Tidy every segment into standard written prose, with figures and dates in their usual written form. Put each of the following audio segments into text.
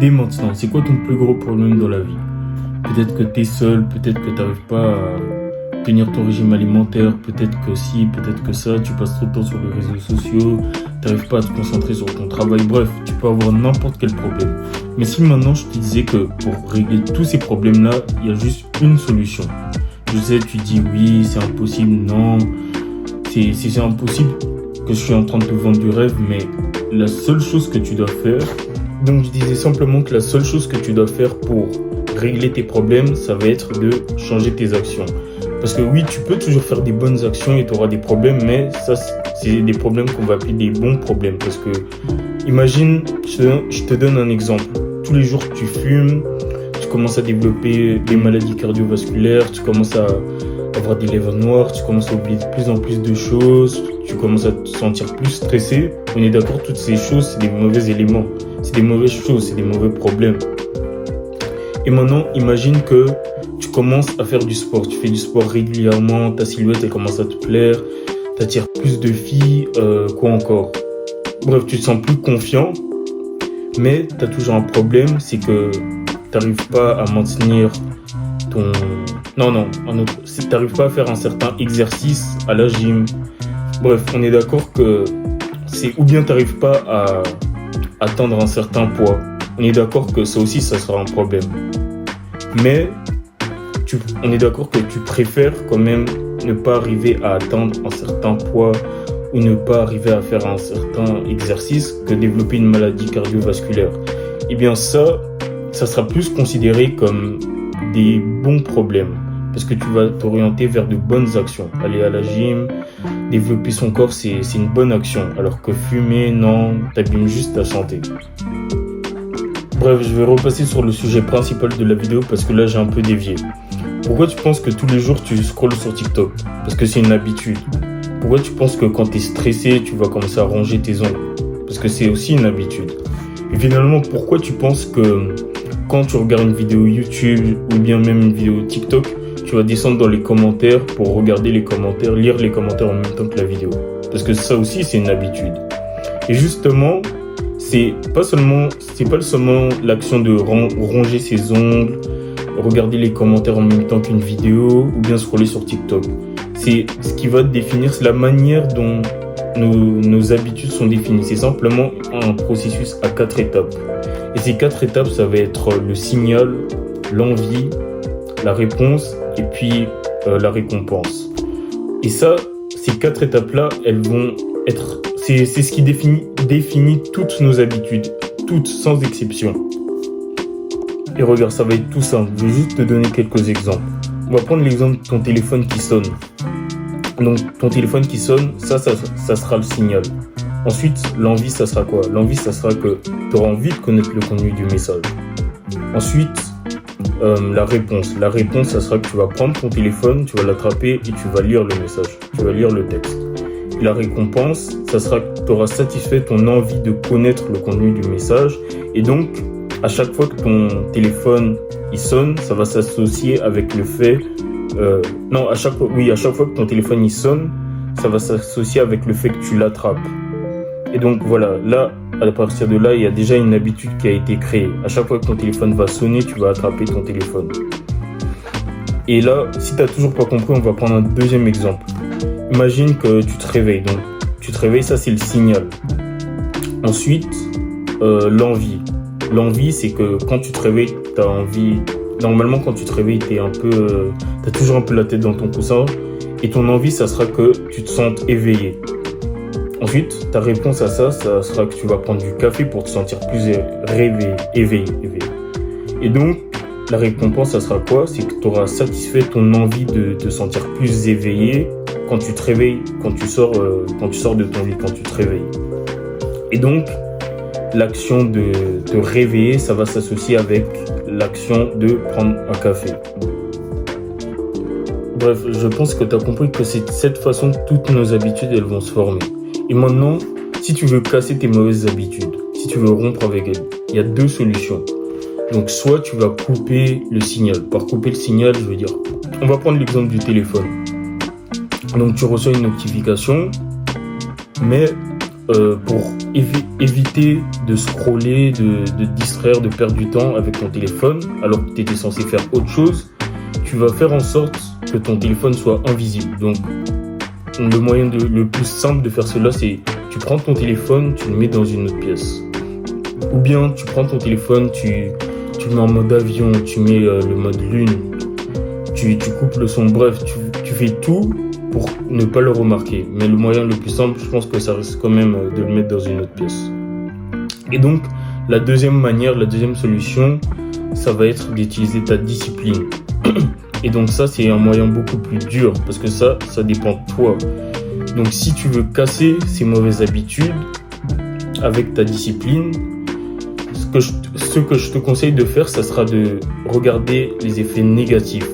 dès maintenant, c'est quoi ton plus gros problème dans la vie? Peut-être que tu es seul, peut-être que tu n'arrives pas à tenir ton régime alimentaire, peut-être que si, peut-être que ça, tu passes trop de temps sur les réseaux sociaux, tu n'arrives pas à te concentrer sur ton travail, bref, tu peux avoir n'importe quel problème. Mais si maintenant je te disais que pour régler tous ces problèmes-là, il y a juste une solution. Je sais, tu dis oui, c'est impossible, non, c'est impossible que je suis en train de te vendre du rêve, mais la seule chose que tu dois faire, donc je disais simplement que la seule chose que tu dois faire pour régler tes problèmes, ça va être de changer tes actions. Parce que oui, tu peux toujours faire des bonnes actions et tu auras des problèmes, mais ça, c'est des problèmes qu'on va appeler des bons problèmes. Parce que, imagine, je te donne un exemple. Tous les jours, tu fumes, tu commences à développer des maladies cardiovasculaires, tu commences à avoir des lèvres noires, tu commences à oublier de plus en plus de choses, tu commences à te sentir plus stressé. On est d'accord, toutes ces choses, c'est des mauvais éléments, c'est des mauvaises choses, c'est des mauvais problèmes. Et maintenant, imagine que tu commences à faire du sport. Tu fais du sport régulièrement, ta silhouette elle commence à te plaire, tu attires plus de filles, quoi encore. Bref, tu te sens plus confiant, mais tu as toujours un problème, c'est que tu n'arrives pas à maintenir ton... tu n'arrives pas à faire un certain exercice à la gym. Bref, on est d'accord que c'est ou bien tu n'arrives pas à atteindre un certain poids. On est d'accord que ça aussi, ça sera un problème. Mais on est d'accord que tu préfères quand même ne pas arriver à atteindre un certain poids ou ne pas arriver à faire un certain exercice que développer une maladie cardiovasculaire. Eh bien ça sera plus considéré comme des bons problèmes. Parce que tu vas t'orienter vers de bonnes actions. Aller à la gym, développer son corps, c'est une bonne action. Alors que fumer, non, t'abîmes juste ta santé. Bref, je vais repasser sur le sujet principal de la vidéo parce que là j'ai un peu dévié. Pourquoi tu penses que tous les jours tu scrolles sur TikTok? Parce que c'est une habitude. Pourquoi tu penses que quand tu es stressé, tu vas commencer à ronger tes ongles? Parce que c'est aussi une habitude. Et finalement, pourquoi tu penses que quand tu regardes une vidéo YouTube ou bien même une vidéo TikTok, tu vas descendre dans les commentaires pour regarder les commentaires, lire les commentaires en même temps que la vidéo? Parce que ça aussi c'est une habitude. Et justement, c'est pas seulement l'action de ronger ses ongles, regarder les commentaires en même temps qu'une vidéo ou bien scroller sur TikTok. C'est ce qui va te définir, c'est la manière dont nos habitudes sont définies. C'est simplement un processus à 4 étapes. Et ces 4 étapes, ça va être le signal, l'envie, la réponse et puis la récompense. Et ça, ces 4 étapes-là, elles vont être... C'est ce qui définit toutes nos habitudes, toutes sans exception. Et regarde, ça va être tout simple. Je vais juste te donner quelques exemples. On va prendre l'exemple de ton téléphone qui sonne. Donc, ton téléphone qui sonne, ça sera le signal. Ensuite, l'envie, ça sera quoi? L'envie, ça sera que tu auras envie de connaître le contenu du message. Ensuite, la réponse. La réponse, ça sera que tu vas prendre ton téléphone, tu vas l'attraper et tu vas lire le message. Tu vas lire le texte. Et la récompense, ça sera que tu auras satisfait ton envie de connaître le contenu du message. Et donc, à chaque fois que ton téléphone il sonne, ça va s'associer avec le fait... à chaque fois que ton téléphone il sonne, ça va s'associer avec le fait que tu l'attrapes. Et donc voilà, là, à partir de là, il y a déjà une habitude qui a été créée. À chaque fois que ton téléphone va sonner, tu vas attraper ton téléphone. Et là, si tu n'as toujours pas compris, on va prendre un deuxième exemple. Imagine que tu te réveilles. Donc, tu te réveilles, ça c'est le signal. Ensuite, l'envie. L'envie, c'est que quand tu te réveilles, tu as envie... Normalement, quand tu te réveilles, t'as toujours un peu la tête dans ton coussin. Et ton envie, ça sera que tu te sentes éveillé. Ensuite, ta réponse à ça sera que tu vas prendre du café pour te sentir plus éveillé. Et donc, la récompense, ça sera quoi? C'est que tu auras satisfait ton envie de te sentir plus éveillé quand tu te réveilles, quand tu sors de ton lit, quand tu te réveilles. Et donc, l'action de te réveiller, ça va s'associer avec l'action de prendre un café. Bref, je pense que tu as compris que c'est de cette façon que toutes nos habitudes elles vont se former. Et maintenant, si tu veux casser tes mauvaises habitudes, si tu veux rompre avec elles, il y a 2 solutions. Donc soit tu vas couper le signal. Par couper le signal, je veux dire, on va prendre l'exemple du téléphone. Donc tu reçois une notification, mais pour éviter de scroller, de te distraire, de perdre du temps avec ton téléphone, alors que tu étais censé faire autre chose, tu vas faire en sorte que ton téléphone soit invisible. Donc, le moyen le plus simple de faire cela, c'est tu prends ton téléphone, tu le mets dans une autre pièce. Ou bien tu prends ton téléphone, tu le mets en mode avion, tu mets le mode lune, tu coupes le son, bref, tu fais tout pour ne pas le remarquer. Mais le moyen le plus simple, je pense que ça reste quand même de le mettre dans une autre pièce. Et donc, la deuxième solution, ça va être d'utiliser ta discipline. Et donc ça, c'est un moyen beaucoup plus dur, parce que ça dépend de toi. Donc si tu veux casser ces mauvaises habitudes avec ta discipline, ce que je te conseille de faire, ça sera de regarder les effets négatifs.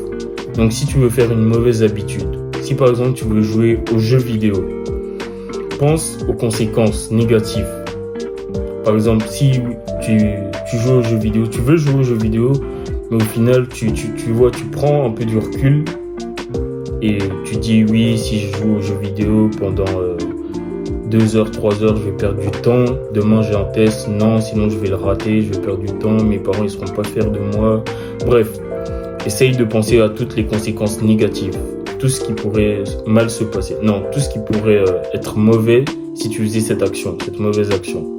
Donc si tu veux faire une mauvaise habitude, si par exemple tu veux jouer aux jeux vidéo, pense aux conséquences négatives. Par exemple, si tu joues aux jeux vidéo, tu veux jouer aux jeux vidéo, mais au final tu prends un peu du recul et tu dis oui, si je joue aux jeux vidéo pendant 2 heures, 3 heures, je vais perdre du temps. Demain, j'ai un test. Non, sinon je vais le rater. Je vais perdre du temps. Mes parents, ils seront pas fiers de moi. Bref, essaye de penser à toutes les conséquences négatives. Tout ce qui pourrait mal se passer. Non, tout ce qui pourrait être mauvais si tu faisais cette mauvaise action.